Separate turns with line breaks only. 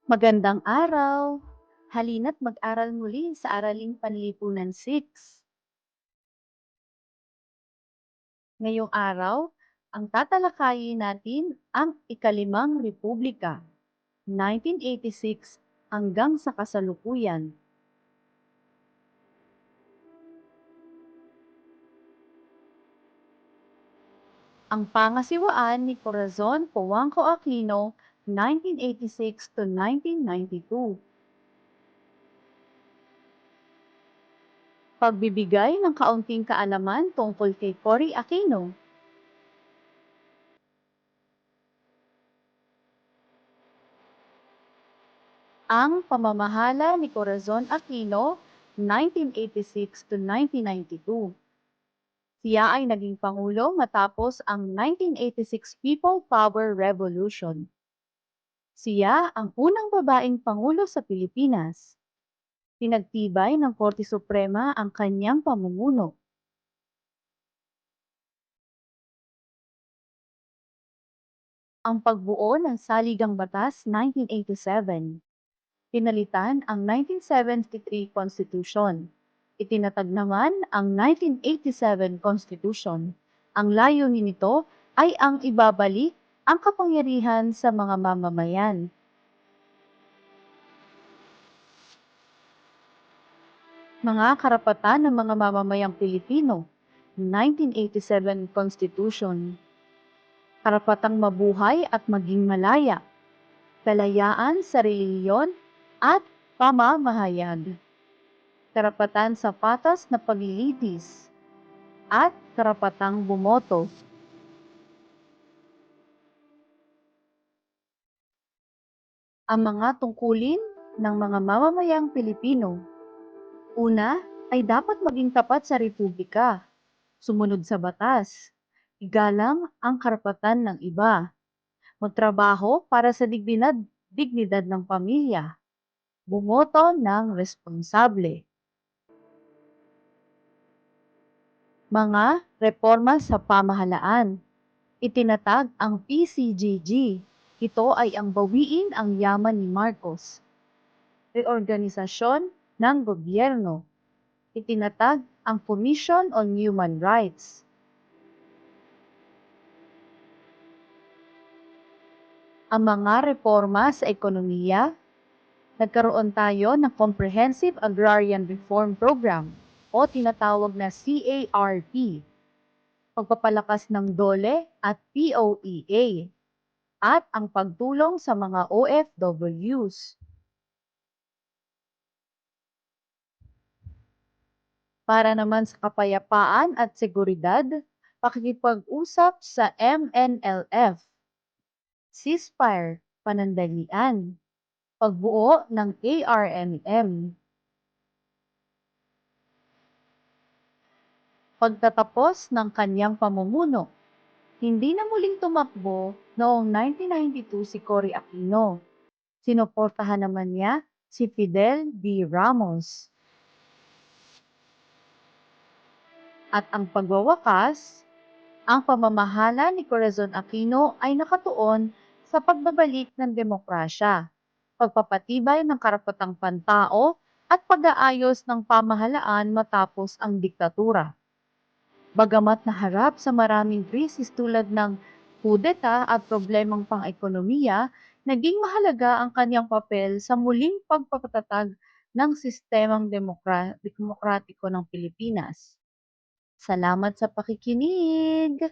Magandang araw! Halina't mag-aral muli sa Araling Panlipunan 6. Ngayong araw, ang tatalakayin natin ang ikalimang Republika, 1986 hanggang sa kasalukuyan. Ang pangasiwaan ni Corazon Polanco Aquino, 1986 to 1992. Pagbibigay ng kaunting kaalaman tungkol kay Cory Aquino. Ang pamamahala ni Corazon Aquino, 1986 to 1992. Siya ay naging pangulo matapos ang 1986 People Power Revolution. Siya ang unang babaeng pangulo sa Pilipinas. Pinagtibay ng Korte Suprema ang kanyang pamumuno. Ang pagbuo ng Saligang Batas 1987. Pinalitan ang 1973 Constitution. Itinatag naman ang 1987 Constitution. Ang layunin nito ay ang ibabalik ang kapangyarihan sa mga mamamayan. Mga karapatan ng mga mamamayang Pilipino, 1987 Constitution. Karapatang mabuhay at maging malaya, kalayaan sa reliyon at pamamahayag. Karapatan sa patas na paglilitis, at karapatang bumoto. Ang mga tungkulin ng mga mamamayang Pilipino. Una, ay dapat maging tapat sa republika, sumunod sa batas, igalang ang karapatan ng iba, magtrabaho para sa dignidad ng pamilya, bumoto ng responsable. Mga reforma sa pamahalaan. Itinatag ang PCGG. Ito ay ang bawiin ang yaman ni Marcos. Reorganisasyon ng gobyerno. Itinatag ang Commission on Human Rights. Ang mga reforma sa ekonomiya. Nagkaroon tayo ng Comprehensive Agrarian Reform Program o tinatawag na CARP. Pagpapalakas ng DOLE at POEA at ang pagtulong sa mga OFWs. Para naman sa kapayapaan at seguridad, pakikipag-usap sa MNLF, ceasefire, panandalian, pagbuo ng ARMM. Pagtatapos ng kanyang pamumuno, hindi na muling tumakbo noong 1992 si Cory Aquino. Sinuportahan naman niya si Fidel V. Ramos. At ang pagwawakas, ang pamamahala ni Corazon Aquino ay nakatuon sa pagbabalik ng demokrasya, pagpapatibay ng karapatang pantao at pag-aayos ng pamahalaan matapos ang diktatura. Bagamat naharap sa maraming krisis tulad ng kudeta at problemang pang-ekonomiya, naging mahalaga ang kanyang papel sa muling pagpapatatag ng sistemang demokratiko ng Pilipinas. Salamat sa pakikinig!